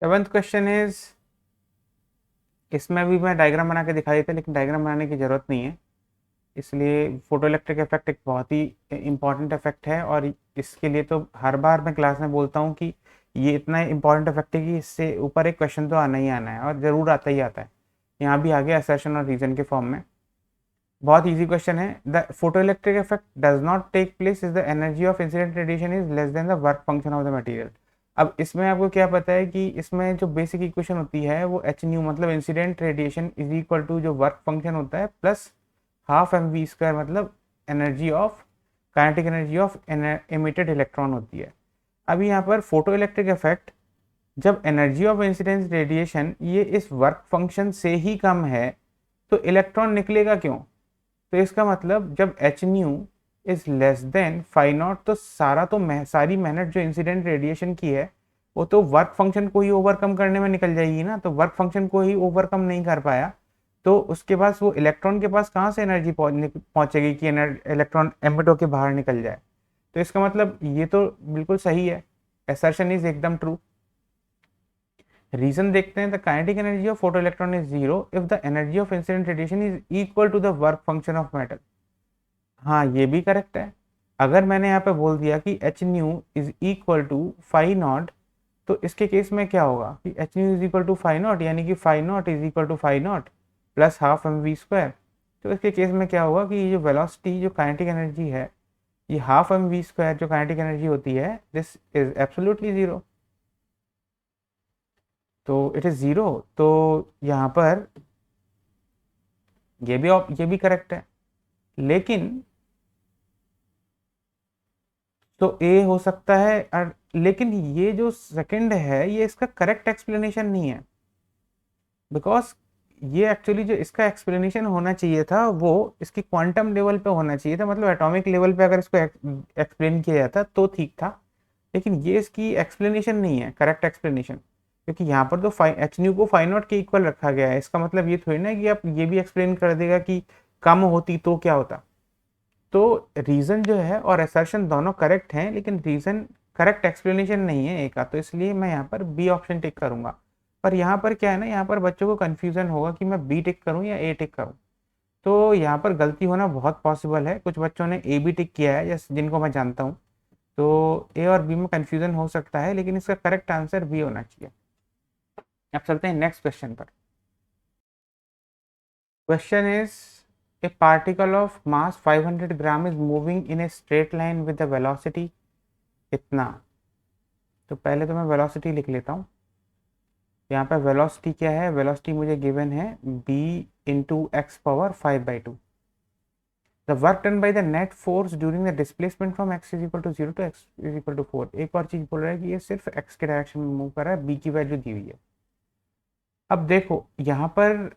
सेवन्थ क्वेश्चन इज, इसमें भी मैं डायग्राम बना के दिखा देता, लेकिन डायग्राम बनाने की ज़रूरत नहीं है, इसलिए फोटो इलेक्ट्रिक इफेक्ट एक बहुत ही इंपॉर्टेंट इफेक्ट है। और इसके लिए तो हर बार मैं क्लास में बोलता हूँ कि ये इतना इंपॉर्टेंट इफेक्ट है कि इससे ऊपर एक क्वेश्चन तो आना ही आना है, और ज़रूर आता ही आता है। यहाँ भी आ गया असर्शन और रीजन के फॉर्म में। बहुत इजी क्वेश्चन है। The photoelectric effect does not take place is the energy of incident radiation is less than the work function of the material. अब इसमें आपको क्या पता है कि इसमें जो बेसिक इक्वेशन होती है वो एच न्यू मतलब incident radiation is equal to जो वर्क फंक्शन होता है प्लस हाफ mv² मतलब energy of kinetic energy of emitted electron होती है। अभी यहाँ पर फोटो इलेक्ट्रिक इफेक्ट, जब एनर्जी ऑफ इंसिडेंस रेडिएशन ये इस वर्क फंक्शन से ही कम है तो इलेक्ट्रॉन निकलेगा क्यों। तो इसका मतलब जब h nu is less than phi naught, तो सारी मेहनत जो इंसिडेंट रेडिएशन की है वो तो वर्क फंक्शन को ही ओवरकम करने में निकल जाएगी ना। तो वर्क फंक्शन को ही ओवरकम नहीं कर पाया तो उसके पास वो इलेक्ट्रॉन के पास कहाँ से एनर्जी पहुंचेगी कि इलेक्ट्रॉन एमिट होके बाहर निकल जाए। तो इसका मतलब ये तो बिल्कुल सही है, असर्शन इज एकदम ट्रू। रीजन देखते हैं, the kinetic energy of photoelectron is zero if the energy of incident radiation is equal to the work function of metal. हाँ, ये भी करेक्ट है। अगर मैंने यहाँ पे बोल दिया कि h nu is equal to phi naught, तो इसके केस में क्या होगा कि h nu is equal to phi naught, यानी कि phi naught is equal to phi naught plus half mv²। तो इसके केस में क्या होगा कि ये जो वेलोसिटी जो काइनेटिक एनर्जी है, ये हाफ mv² जो काइनेटिक एनर्जी होती है, दिस इज एब्सोल्युटली जीरो। तो इट इज जीरो। तो यहाँ पर ये भी करेक्ट है, लेकिन तो ए हो सकता है और, लेकिन ये जो सेकंड है ये इसका करेक्ट एक्सप्लेनेशन नहीं है, बिकॉज ये एक्चुअली जो इसका एक्सप्लेनेशन होना चाहिए था वो इसकी क्वांटम लेवल पे होना चाहिए था, मतलब एटॉमिक लेवल पे अगर इसको एक्सप्लेन किया जाता तो ठीक था। लेकिन ये इसकी एक्सप्लेनेशन नहीं है, करेक्ट एक्सप्लेनेशन, क्योंकि यहाँ पर तो एच न्यू को फाई नॉट के इक्वल रखा गया है। इसका मतलब ये थोड़ी ना कि आप ये भी एक्सप्लेन कर देगा कि कम होती तो क्या होता। तो रीजन जो है और असर्शन दोनों करेक्ट हैं, लेकिन रीजन करेक्ट एक्सप्लेनेशन नहीं है एक का, तो इसलिए मैं यहाँ पर बी ऑप्शन टिक करूंगा। पर यहाँ पर क्या है ना, यहाँ पर बच्चों को कंफ्यूजन होगा कि मैं बी टिक करूँ या ए टिक करूँ। तो यहाँ पर गलती होना बहुत पॉसिबल है, कुछ बच्चों ने ए भी टिक किया है जैसे जिनको मैं जानता हूँ। तो ए और बी में कंफ्यूजन हो सकता है, लेकिन इसका करेक्ट आंसर बी होना चाहिए। अब चलते हैं नेक्स्ट क्वेश्चन पर। Question is, a particle of mass 500 gram is moving in a straight line with the velocity इतना। तो पहले तो मैं वेलोसिटी लिख लेता हूँ। यहाँ पे वेलोसिटी क्या है, वेलोसिटी मुझे गिवन है b into x power 5/2। The work done by the net force during the displacement from x is equal to 0 to x is equal to 4। एक और चीज बोल रहा है कि ये सिर्फ x के डायरेक्शन में मूव कर रहा है, b की वैल्यू दी हुई है। अब देखो यहाँ पर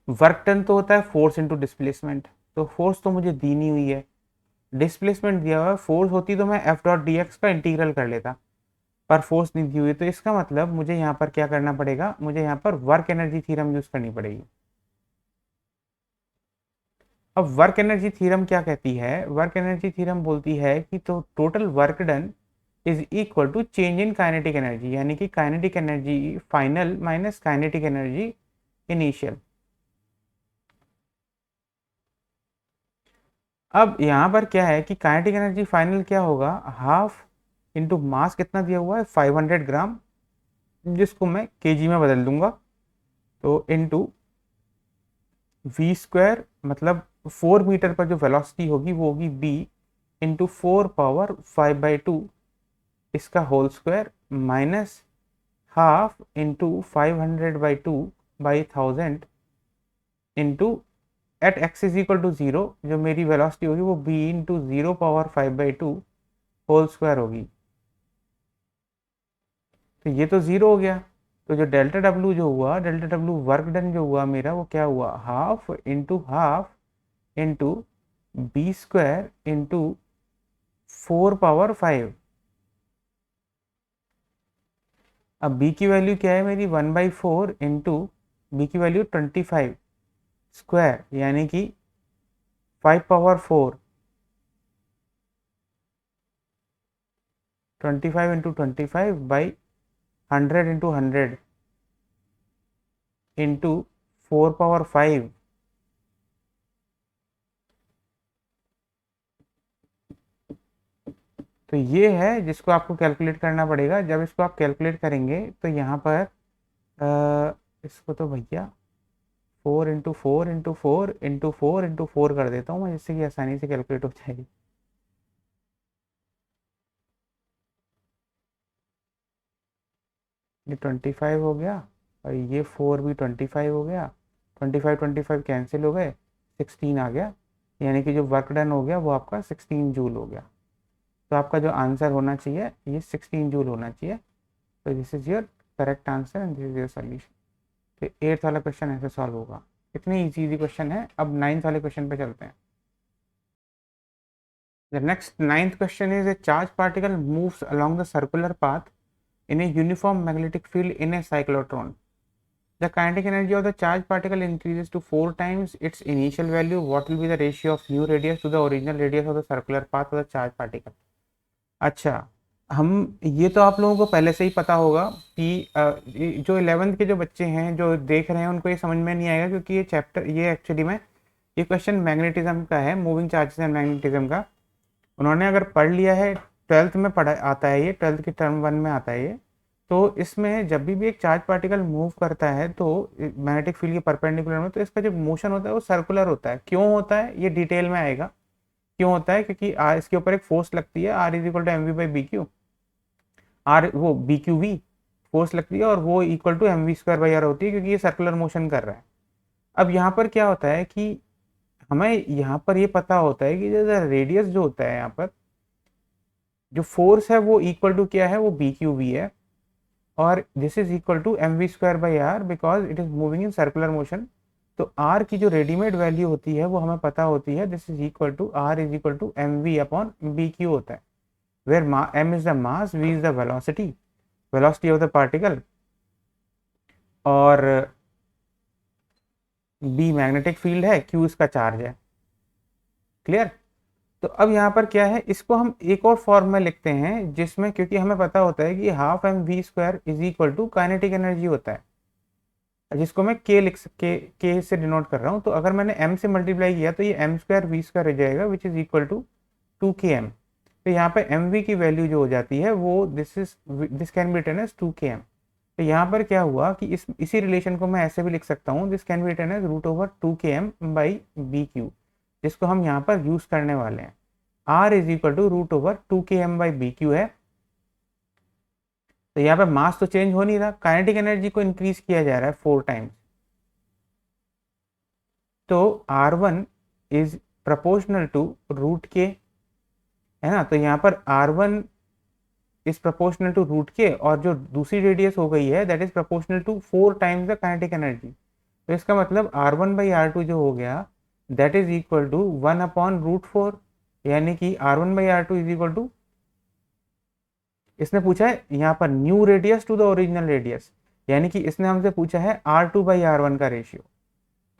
वर्क डन तो होता है फोर्स इंटू डिस्प्लेसमेंट, तो फोर्स तो मुझे दी नहीं हुई है, डिस्प्लेसमेंट दिया हुआ है। फोर्स होती तो मैं एफ डॉट डी एक्स का इंटीग्रल कर लेता, पर फोर्स नहीं दी हुई, तो इसका मतलब मुझे यहाँ पर क्या करना पड़ेगा, मुझे यहाँ पर वर्क एनर्जी थ्योरम यूज करनी पड़ेगी। अब वर्क एनर्जी थ्योरम क्या कहती है, वर्क एनर्जी थ्योरम बोलती है कि तो total work done is equal to change in kinetic energy, यानी कि kinetic energy final minus kinetic energy initial. अब यहाँ पर क्या है कि काइनेटिक एनर्जी फाइनल क्या होगा, हाफ इंटू मास कितना दिया हुआ है 500 ग्राम, जिसको मैं केजी में बदल दूंगा। तो इनटू वी स्क्वायर, मतलब 4 मीटर पर जो वेलोसिटी होगी वो होगी बी इंटू 4 पावर 5/2 इसका whole square minus half into 500/2/1000 into at x is equal to 0, जो मेरी वेलोसिटी होगी वो B into 0 power 5/2 whole square होगी। तो ये तो 0 हो गया। तो जो डेल्टा डब्ल्यू जो हुआ, डेल्टा डब्ल्यू वर्क डन जो हुआ मेरा, वो क्या हुआ, half into B square into 4 power 5। अब बी की वैल्यू क्या है मेरी, 1/4 इंटू बी की वैल्यू 25 स्क्वायर, यानी कि 5 पावर 4, 25 इंटू 25/100 इंटू 4 पावर 5। तो ये है जिसको आपको कैलकुलेट करना पड़ेगा। जब इसको आप कैलकुलेट करेंगे तो यहाँ पर इसको तो भैया 4 इंटू 4 कर देता हूँ मैं, जिससे कि आसानी से कैलकुलेट हो जाएगी। ये 25 हो गया और ये 4 भी 25 हो गया। 25 कैंसिल हो गए, 16 आ गया, यानी कि जो वर्क डन हो गया वो आपका 16 जूल हो गया। तो आपका जो आंसर होना चाहिए ये 16 जूल होना चाहिए। तो this is your correct answer and this is your solution. तो 8th वाला क्वेश्चन ऐसे सॉल्व होगा। इतनी इजी क्वेश्चन है। अब 9th वाले क्वेश्चन पे चलते हैं। The next 9th question is, a charged particle moves along the circular path in a uniform magnetic field in a cyclotron. The kinetic energy of the charged particle increases to 4 times its initial value. What will be the ratio of new radius to the original radius of the circular path of the charged particle? अच्छा, हम ये तो आप लोगों को पहले से ही पता होगा कि जो 11th के जो बच्चे हैं जो देख रहे हैं उनको ये समझ में नहीं आएगा, क्योंकि ये चैप्टर, ये एक्चुअली में ये क्वेश्चन मैग्नेटिज्म का है, मूविंग चार्जेस एंड मैग्नेटिज्म का। उन्होंने अगर पढ़ लिया है, 12th में पढ़ा आता है ये, 12th के टर्म 1 में आता है ये। तो इसमें जब भी एक चार्ज पार्टिकल मूव करता है तो मैग्नेटिक फील्ड के परपेंडिकुलर में, तो इसका जो मोशन होता है वो सर्कुलर होता है। क्यों होता है ये डिटेल में आएगा, क्यों होता है, क्योंकि इसके ऊपर एक फोर्स लगती है, R is equal to mv/bq। R वो bqv फोर्स लगती है और वो इक्वल टू mv²/r होती है, क्योंकि ये सर्कुलर मोशन कर रहा है। अब यहाँ पर क्या होता है कि हमें यहाँ पर ये पता होता है कि जो रेडियस जो होता है यहाँ पर जो फोर्स है वो इक्वल टू क्या है, वो bqv है, और this is equal to mv²/r because it is moving in circular motion. तो r की जो रेडीमेड वैल्यू होती है वो हमें पता होती है, this is equal to r is equal to mv/bq होता है, where m is the mass, v is the velocity, velocity of the particle, और b मैग्नेटिक फील्ड है, q इसका चार्ज है। क्लियर। तो अब यहाँ पर क्या है, इसको हम एक और फॉर्म में लिखते हैं जिसमें, क्योंकि हमें पता होता है कि half mv² is equal to kinetic energy होता है, जिसको मैं k लिख k से डिनोट कर रहा हूँ। तो अगर मैंने m से मल्टीप्लाई किया तो ये m²v² रह जाएगा, which is equal to 2km। तो यहाँ पे mv की वैल्यू जो हो जाती है वो this can be written as 2km। तो यहाँ पर क्या हुआ कि इसी रिलेशन को मैं ऐसे भी लिख सकता हूँ, this can be written as √2km/bq, जिसको हम यहाँ पर यूज करने वाले हैं। r is equal to √2km/bq है। तो यहाँ पे मास तो चेंज हो नहीं रहा, काइनेटिक एनर्जी को इंक्रीज किया जा रहा है 4 टाइम्स। तो R1 is proportional to √k, है ना। तो यहाँ पर R1 is proportional to √k, और जो दूसरी रेडियस हो गई है that is proportional to 4 times the kinetic energy. तो इसका मतलब R1/R2 जो हो गया दैट इज इक्वल टू 1/√4, यानी कि R1/R2 इज इक्वल टू, इसने पूछा है यहाँ पर new radius to the original radius, यानी कि इसने हमसे पूछा है R2/R1 का रेशियो।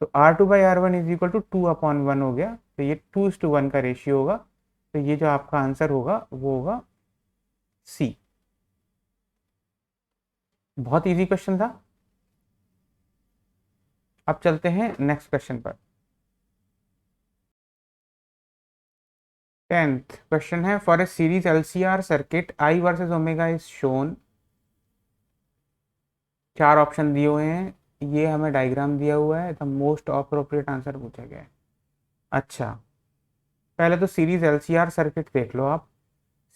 तो R2/R1 इज इक्वल टू 2/1 हो गया, तो ये 2:1 का रेशियो होगा। तो ये जो आपका आंसर होगा वो होगा सी। बहुत इजी क्वेश्चन था। अब चलते हैं नेक्स्ट क्वेश्चन पर। 10th क्वेश्चन है, for a series LCR circuit I versus omega is shown. 4 option दिए हुए हैं, ये हमें डायग्राम दिया हुआ है, द मोस्ट अप्रोप्रिएट आंसर पूछा गया है। अच्छा, पहले तो सीरीज एलसीआर सर्किट देख लो आप।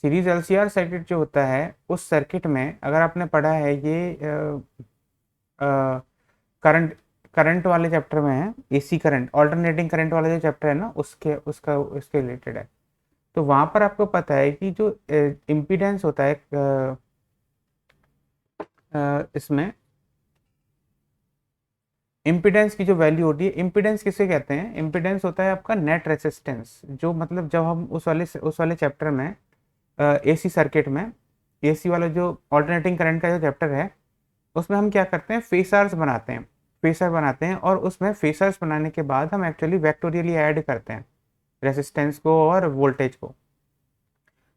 सीरीज एलसीआर सर्किट जो होता है, उस सर्किट में अगर आपने पढ़ा है ये करंट करंट वाले चैप्टर में है, एसी करंट अल्टरनेटिंग करंट वाला जो चैप्टर है ना, उसके उसका उसके रिलेटेड है। तो वहां पर आपको पता है कि जो इम्पीडेंस होता है इसमें इम्पीडेंस की जो वैल्यू होती है, इम्पीडेंस किसे कहते हैं? इम्पीडेंस होता है आपका नेट रेसिस्टेंस। जो मतलब जब हम उस वाले चैप्टर में एसी सर्किट में, एसी वाला जो ऑल्टरनेटिंग करंट का जो चैप्टर है, उसमें हम क्या करते हैं, फेसर्स बनाते हैं। फेसर बनाते हैं और उसमें फेसर्स बनाने के बाद हम एक्चुअली वेक्टोरियली ऐड करते हैं रेसिस्टेंस को और वोल्टेज को।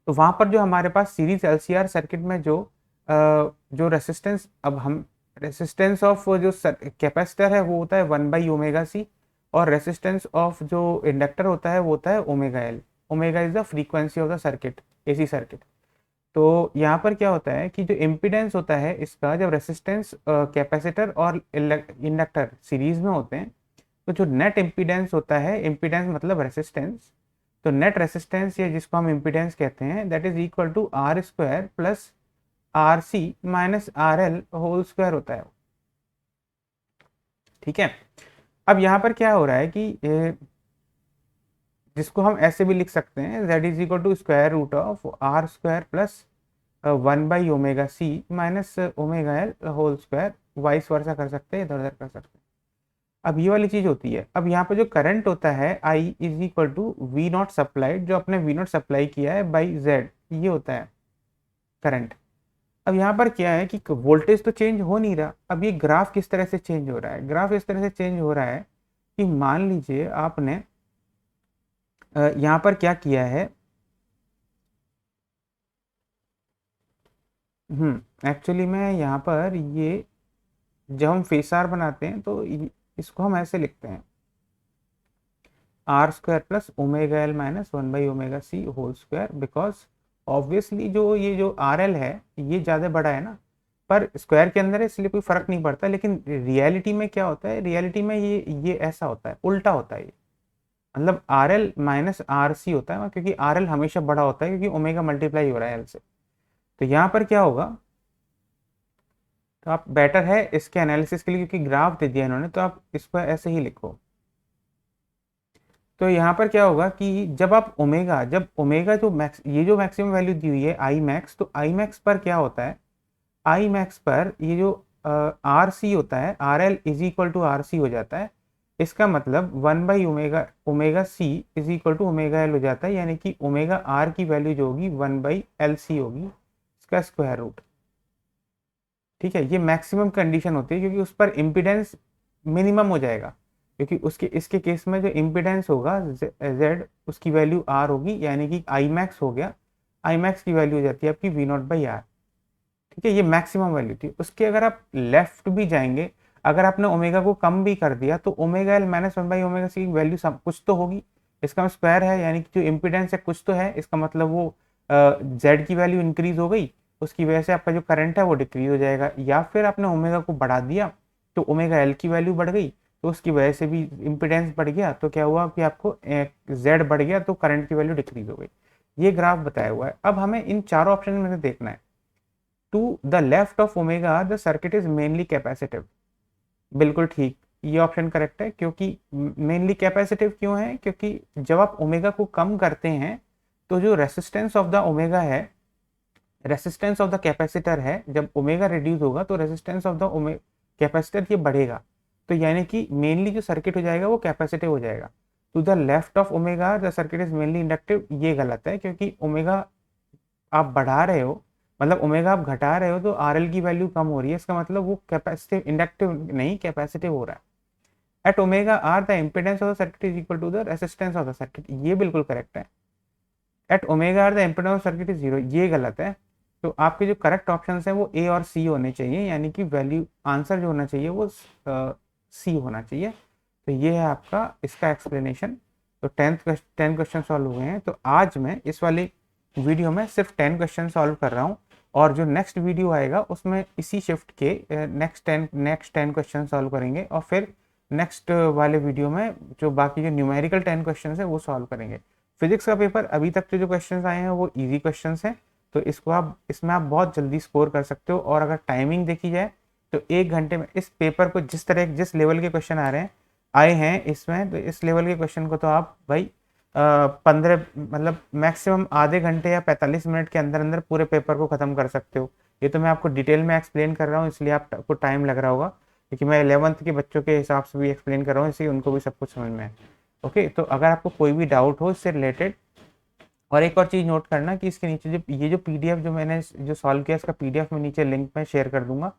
तो वहां पर जो हमारे पास सीरीज एलसीआर सर्किट में जो रेसिस्टेंस, अब हम रेसिस्टेंस ऑफ जो कैपेसिटर है वो होता है 1/ओमेगा सी, और रेसिस्टेंस ऑफ जो इंडक्टर होता है वो होता है omega L. Omega is the frequency of the circuit, AC circuit. तो यहाँ पर क्या होता है कि जो इम्पीडेंस होता है इसका, जब रेसिस्टेंस कैपेसिटर और इंडक्टर सीरीज में होते हैं, तो जो नेट इम्पीडेंस होता है, इम्पीडेंस मतलब रेसिस्टेंस, तो नेट रेसिस्टेंस या जिसको हम इम्पीडेंस कहते हैं, that is equal to R square plus R C minus R L whole square होता है। ठीक है। अब यहाँ पर क्या हो रहा है कि जिसको हम ऐसे भी लिख सकते हैं, z is equal to square root of R square plus 1/ओमेगा C minus omega L whole square, vice versa कर सकते हैं, इधर उधर कर सकते हैं। अब ये वाली चीज होती है। अब यहाँ पे जो करंट होता है I is equal to V naught supplied, जो आपने वी नॉट सप्लाई किया है बाई जेड, ये होता है करंट। अब यहाँ पर क्या है कि वोल्टेज तो चेंज हो नहीं रहा। अब ये ग्राफ किस तरह से चेंज हो रहा है? ग्राफ इस तरह से चेंज हो रहा है कि मान लीजिए आपने यहाँ पर क्या किया है, एक्चुअली में यहाँ पर ये जब हम फेसार बनाते हैं तो इसको हम ऐसे लिखते हैं, R square plus omega L minus 1/ओमेगा C whole square, because obviously ये जो आर एल है ये ज़्यादा बड़ा है ना, पर स्क्वायर के अंदर है इसलिए कोई फर्क नहीं पड़ता। लेकिन रियलिटी में क्या होता है, रियलिटी में ये ऐसा होता है, उल्टा होता है। मतलब R L minus R C होता है, क्योंकि आर एल हमेशा बड़ा होता है क्योंकि ओमेगा मल्टीप्लाई हो रहा है एल से। तो यहाँ पर क्या होगा, तो आप बेटर है इसके एनालिसिस के लिए, क्योंकि ग्राफ दे दिया इन्होंने, तो आप इसको ऐसे ही लिखो। तो यहाँ पर क्या होगा कि जब ओमेगा जो मैक्स, ये जो मैक्सिमम वैल्यू दी हुई है आई मैक्स, तो आई मैक्स पर क्या होता है, आई मैक्स पर ये जो आर सी होता है, R L is equal to R C हो जाता है। इसका मतलब 1/ओमेगा C is equal to omega L हो जाता है, यानी कि ओमेगा आर की वैल्यू जो होगी 1/LC होगी, इसका स्क्वायर रूट। ठीक है, ये मैक्सिमम कंडीशन होती है क्योंकि उस पर इम्पिडेंस मिनिमम हो जाएगा, क्योंकि उसके इसके केस में जो इम्पिडेंस होगा Z, उसकी वैल्यू R होगी, यानी कि आई मैक्स हो गया। आई मैक्स की वैल्यू हो जाती है आपकी V0/R। ठीक है, ये मैक्सिमम वैल्यू थी। उसके अगर आप लेफ्ट भी जाएंगे, अगर आपने ओमेगा को कम भी कर दिया, तो ओमेगा एल माइनस 1/ओमेगा सी की वैल्यू कुछ तो होगी, इसका स्क्वायर है, यानी कि जो इम्पिडेंस है कुछ तो है, इसका मतलब वो जेड की वैल्यू इंक्रीज हो गई, उसकी वजह से आपका जो करंट है वो डिक्रीज हो जाएगा। या फिर आपने ओमेगा को बढ़ा दिया तो ओमेगा एल की वैल्यू बढ़ गई, तो उसकी वजह से भी इम्पिडेंस बढ़ गया, तो क्या हुआ कि आपको जेड बढ़ गया, तो करंट की वैल्यू डिक्रीज हो गई। ये ग्राफ बताया हुआ है। अब हमें इन चारों ऑप्शन में से देखना है। To the left of omega the circuit is mainly capacitive, बिल्कुल ठीक, ये ऑप्शन करेक्ट है। क्योंकि मेनली कैपेसिटिव क्यों है? क्योंकि जब आप ओमेगा को कम करते हैं तो जो रेसिस्टेंस ऑफ द ओमेगा है, रेसिस्टेंस ऑफ द कैपेसिटर है, जब ओमेगा रिड्यूस होगा तो रेसिस्टेंस ऑफ द कैपेसिटर ये बढ़ेगा, तो यानी कि मेनली जो सर्किट हो जाएगा वो कैपेसिटिव हो जाएगा। To the left of omega the circuit is mainly inductive, ये गलत है, क्योंकि ओमेगा आप बढ़ा रहे हो, मतलब ओमेगा आप घटा रहे हो, तो आर एल की वैल्यू कम हो रही है, इसका मतलब वो कैपेसिटिव, इंडक्टिव नहीं कैपेसिटिव हो रहा है। At omega R the impedance of the circuit is equal to the resistance of the circuit, ये बिल्कुल करेक्ट है। At omega R the impedance of circuit is zero, ये गलत है। तो आपके जो करेक्ट ऑप्शन हैं वो ए और सी होने चाहिए, यानी कि वैल्यू आंसर जो होना चाहिए वो सी होना चाहिए। तो ये है आपका इसका एक्सप्लेनेशन। तो 10 क्वेश्चन सॉल्व हुए हैं। तो आज मैं इस वाली वीडियो में सिर्फ 10 क्वेश्चन सॉल्व कर रहा हूँ, और जो नेक्स्ट वीडियो आएगा उसमें इसी शिफ्ट के नेक्स्ट 10 क्वेश्चन सॉल्व करेंगे, और फिर नेक्स्ट वाले वीडियो में जो बाकी जो न्यूमेरिकल 10 क्वेश्चन है वो सॉल्व करेंगे। फिजिक्स का पेपर अभी तक के जो क्वेश्चन आए हैं वो इजी क्वेश्चन हैं, तो इसमें आप बहुत जल्दी स्कोर कर सकते हो। और अगर टाइमिंग देखी जाए तो 1 घंटे में इस पेपर को जिस लेवल के क्वेश्चन आए हैं इसमें, तो इस लेवल के क्वेश्चन को तो आप भाई 15 मतलब मैक्सिमम आधे घंटे या 45 मिनट के अंदर अंदर पूरे पेपर को ख़त्म कर सकते हो। ये तो मैं आपको डिटेल में एक्सप्लेन कर रहा हूँ, इसलिए आपको टाइम लग रहा होगा, क्योंकि मैं 11th के बच्चों के हिसाब से भी एक्सप्लेन कर रहा हूँ, इसलिए उनको भी सब कुछ समझ में है। ओके, तो अगर आपको कोई भी डाउट हो इससे रिलेटेड, और एक और चीज़ नोट करना कि इसके नीचे जो पीडीएफ जो मैंने जो सॉल्व किया इसका पीडीएफ में नीचे लिंक में शेयर कर दूंगा,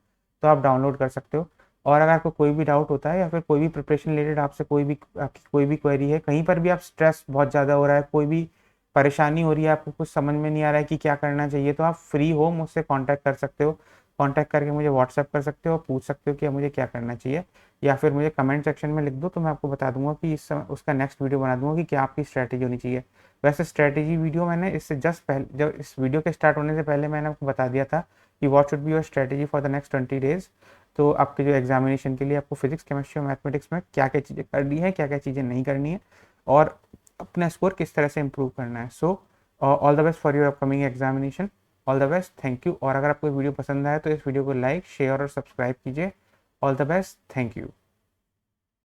तो आप डाउनलोड कर सकते हो। और अगर आपको कोई भी डाउट होता है या फिर कोई भी प्रिपरेशन रिलेटेड आपसे आपकी कोई भी क्वेरी है, कहीं पर भी आप स्ट्रेस बहुत ज़्यादा हो रहा है, कोई भी परेशानी हो रही है, आपको कुछ समझ में नहीं आ रहा है कि क्या करना चाहिए, तो आप फ्री हो मुझसे कांटेक्ट कर सकते हो। कांटेक्ट करके मुझे व्हाट्सएप कर सकते हो, पूछ सकते हो कि मुझे क्या करना चाहिए, या फिर मुझे कमेंट सेक्शन में लिख दो, तो मैं आपको बता दूंगा कि इस समय उसका नेक्स्ट वीडियो बना दूंगा कि क्या आपकी स्ट्रैटेजी होनी चाहिए। वैसे स्ट्रैटेजी वीडियो मैंने इससे जस्ट पहले, जब इस वीडियो के स्टार्ट होने से पहले मैंने आपको बता दिया था कि what should be your strategy for the next 20 days. तो आपके जो एग्जामिनेशन के लिए आपको फिजिक्स, केमिस्ट्री और मैथमेटिक्स में क्या क्या चीज़ें करनी है, क्या क्या चीज़ें नहीं करनी है, और अपना स्कोर किस तरह से इम्प्रूव करना है। So all the best for your upcoming examination, all the best, thank you. और अगर आपको वीडियो पसंद आए तो इस वीडियो को लाइक, शेयर और सब्सक्राइब कीजिए। All the best, thank you.